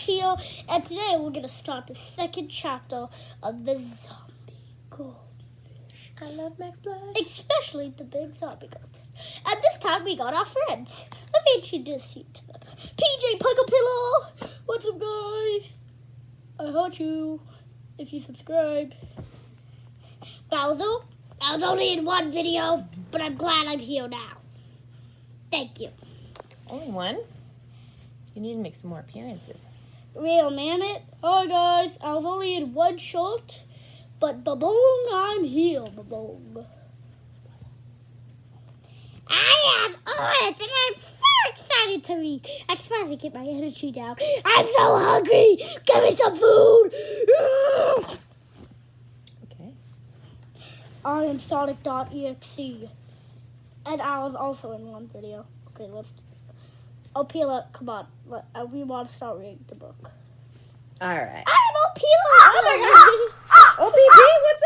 here, and today we're going to start the second chapter of the zombie goldfish. I love Max Plush. Especially the big zombie goldfish. And this time we got our friends. Let me introduce you to them. PJ Pillow. What's up, guys? I hurt you if you subscribe. Bowser, I was only in one video, but I'm glad I'm here now. Thank you. Only one? You need to make some more appearances. Real Mammoth. Hi guys, I was only in one shot, but ba-boom, I'm here, ba-boom. I am Earth, and I'm so excited to read. I just wanted to get my energy down. I'm so hungry. Give me some food. Okay. I am Sonic.exe, and I was also in one video. Okay, let's. Opila, come on. We want to start reading the book. All right. I'm Opila! Oh my God! OPP, what's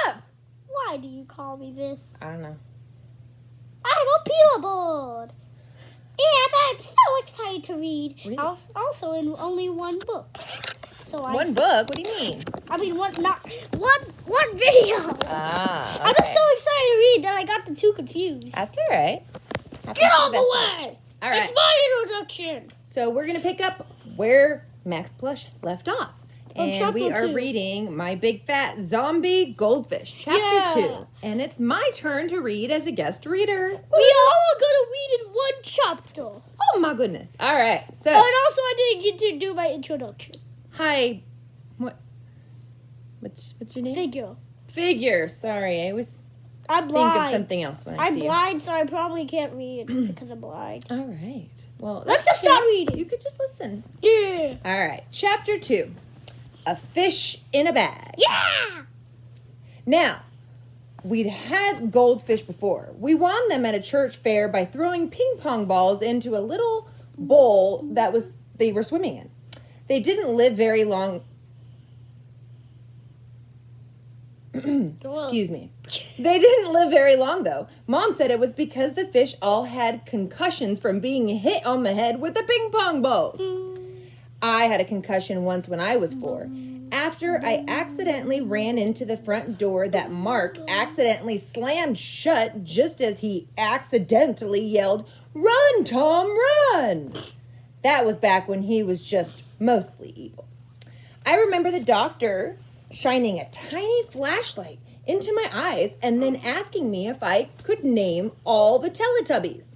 up? Why do you call me this? I don't know. I'm Opila Board! And I'm so excited to read. Read. I was also in only one book. One book? What do you mean? I mean, one video! Ah, okay. I'm just so excited to read that I got the two confused. That's all right. Get out of the way! All right. It's my introduction! So we're going to pick up where Max Plush left off. On And we chapter are 2. reading My Big Fat Zombie Goldfish, Chapter 2. Yeah. And it's my turn to read as a guest reader. We all are going to read in one chapter. Oh, my goodness. All right. So, And also, I didn't get to do my introduction. hi. What's your name? Figure. Figure. Sorry. I always I'm think blind. of something else when I I'm see blind, so I probably can't read because I'm blind. you. All right. Well, Let's that's just start okay. reading. You could just listen. Yeah. All right. Chapter 2. A Fish in a Bag. Yeah. Now, we'd had goldfish before. We won them at a church fair by throwing ping pong balls into a little bowl they were swimming in. They didn't live very long. Excuse me. They didn't live very long, though. Mom said it was because the fish all had concussions from being hit on the head with the ping pong balls. I had a concussion once when I was 4. After I accidentally ran into the front door that Mark accidentally slammed shut just as he accidentally yelled, "Run, Tom, run!" That was back when he was just mostly evil. I remember the doctor shining a tiny flashlight into my eyes and then asking me if I could name all the Teletubbies.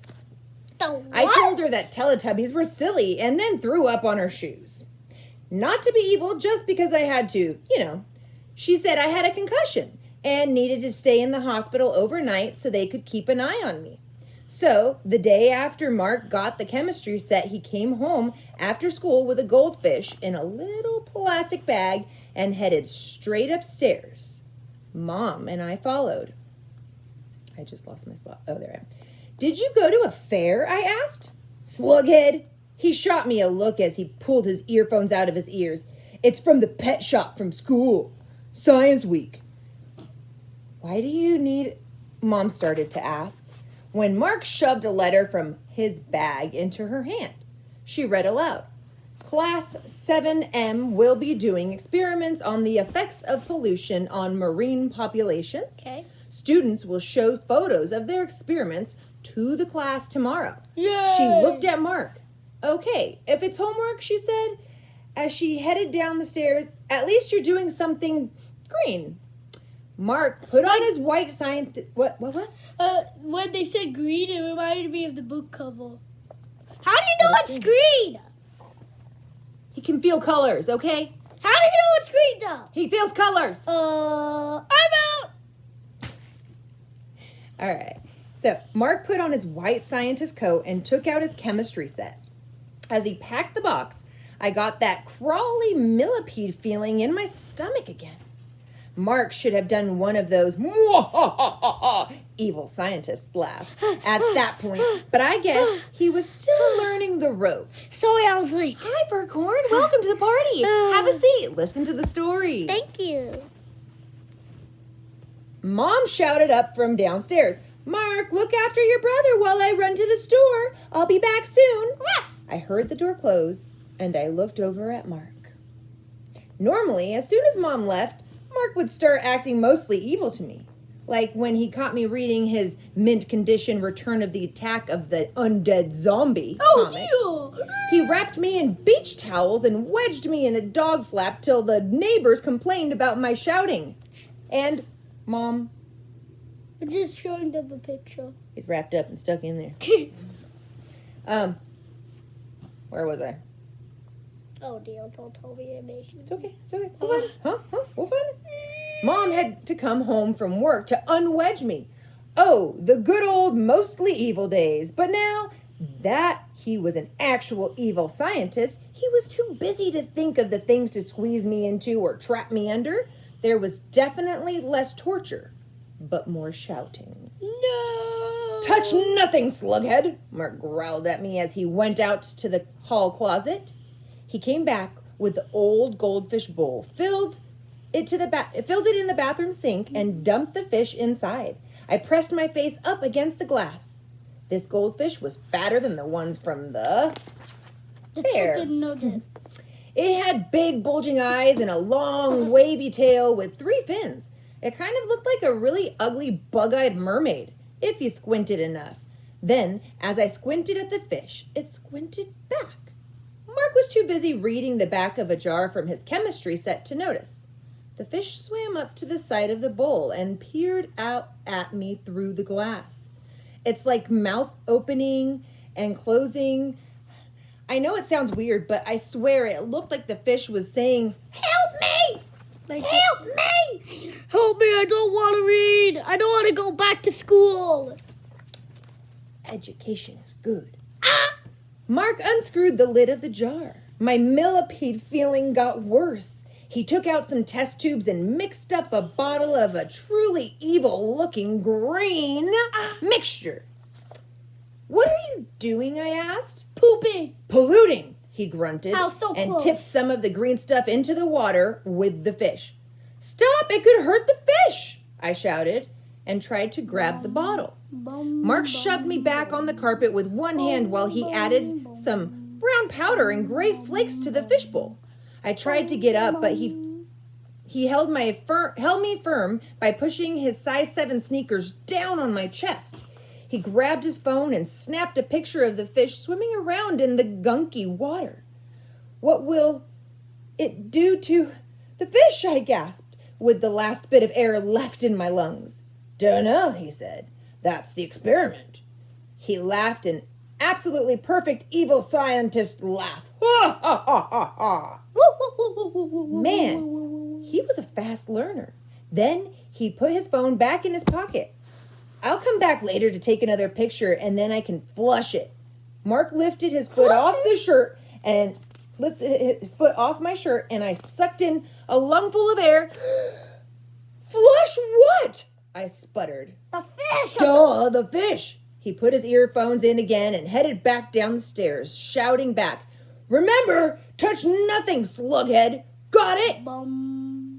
I told her that Teletubbies were silly and then threw up on her shoes. Not to be evil, just because I had to, She said I had a concussion and needed to stay in the hospital overnight so they could keep an eye on me. So, the day after Mark got the chemistry set, he came home after school with a goldfish in a little plastic bag and headed straight upstairs. Mom and I followed. I just lost my spot. Oh, there I am. "Did you go to a fair?" I asked. "Slughead." He shot me a look as he pulled his earphones out of his ears. "It's from the pet shop from school. Science week." "Why do you need..." Mom started to ask, when Mark shoved a letter from his bag into her hand. She read aloud. "Class 7M will be doing experiments on the effects of pollution on marine populations. Okay. Students will show photos of their experiments to the class tomorrow." Yay. She looked at Mark. "Okay, if it's homework," she said, as she headed down the stairs. "At least you're doing something green." Mark put on his white scientist... What? When they said green, it reminded me of the book cover. How do you know it's green? He can feel colors, okay? How do you know it's green, though? He feels colors. I'm out. All right. So Mark put on his white scientist coat and took out his chemistry set. As he packed the box, I got that crawly millipede feeling in my stomach again. Mark should have done one of those evil scientist laughs at that point, but I guess he was still learning the ropes. Sorry, I was late. "Hi, Furcorn. Welcome to the party. Have a seat. Listen to the story." Thank you. Mom shouted up from downstairs, "Mark, look after your brother while I run to the store. I'll be back soon." I heard the door close and I looked over at Mark. Normally, as soon as Mom left, Mark would start acting mostly evil to me. Like when he caught me reading his mint condition Return of the Attack of the Undead Zombie comic. Dear. He wrapped me in beach towels and wedged me in a dog flap till the neighbors complained about my shouting. And, Mom... I'm just showing them a picture. He's wrapped up and stuck in there. Where was I? Oh dear, don't tell me I made you. It's okay. We'll find it. Huh? We'll find it. Mom had to come home from work to unwedge me. Oh, the good old mostly evil days. But now that he was an actual evil scientist, he was too busy to think of the things to squeeze me into or trap me under. There was definitely less torture, but more shouting. No! Touch nothing, slughead, Mark growled at me as he went out to the hall closet. He came back with the old goldfish bowl, filled it in the bathroom sink, and dumped the fish inside. I pressed my face up against the glass. This goldfish was fatter than the ones from the fair. Chicken nugget. It had big bulging eyes and a long wavy tail with 3 fins. It kind of looked like a really ugly bug-eyed mermaid, if you squinted enough. Then, as I squinted at the fish, it squinted back. Mark was too busy reading the back of a jar from his chemistry set to notice. The fish swam up to the side of the bowl and peered out at me through the glass. It's like mouth opening and closing. I know it sounds weird, but I swear it looked like the fish was saying, "Help me! Help me! Help me, I don't want to read. I don't want to go back to school. Education is good." Mark unscrewed the lid of the jar. My millipede feeling got worse. He took out some test tubes and mixed up a bottle of a truly evil-looking green mixture. "What are you doing?" I asked. Pooping. "Polluting," he grunted, Ow, so and close. tipped some of the green stuff into the water with the fish. "Stop, it could hurt the fish," I shouted, and tried to grab the bottle. Mark shoved me back on the carpet with one hand while he added some brown powder and gray flakes to the fishbowl. I tried to get up, but he held me firm by pushing his size 7 sneakers down on my chest. He grabbed his phone and snapped a picture of the fish swimming around in the gunky water. "What will it do to the fish?" I gasped, with the last bit of air left in my lungs. "Dunno," he said. "That's the experiment." He laughed an absolutely perfect evil scientist laugh. Ha ha ha ha ha. Man, he was a fast learner. Then he put his phone back in his pocket. "I'll come back later to take another picture and then I can flush it." Mark lifted his foot off my shirt and I sucked in a lungful of air. "Flush what?" I sputtered. The fish. "Duh, the fish." He put his earphones in again and headed back down the stairs, shouting back, "Remember, touch nothing, slughead. Got it?"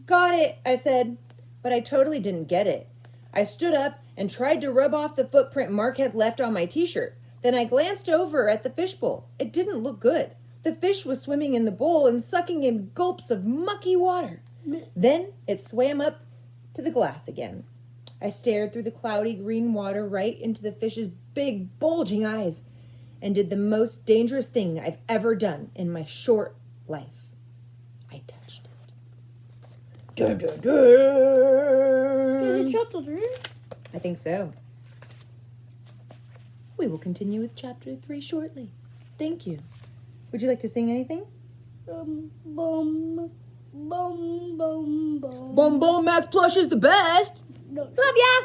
"Got it," I said, but I totally didn't get it. I stood up and tried to rub off the footprint Mark had left on my t-shirt. Then I glanced over at the fishbowl. It didn't look good. The fish was swimming in the bowl and sucking in gulps of mucky water. Then it swam up to the glass again. I stared through the cloudy green water right into the fish's big, bulging eyes and did the most dangerous thing I've ever done in my short life. I touched it. Dun, dun, dun. Is it chapter 3? I think so. We will continue with chapter 3 shortly. Thank you. Would you like to sing anything? Bum, bum, bum, bum. Bum Bum Max Plush is the best. No. Love ya!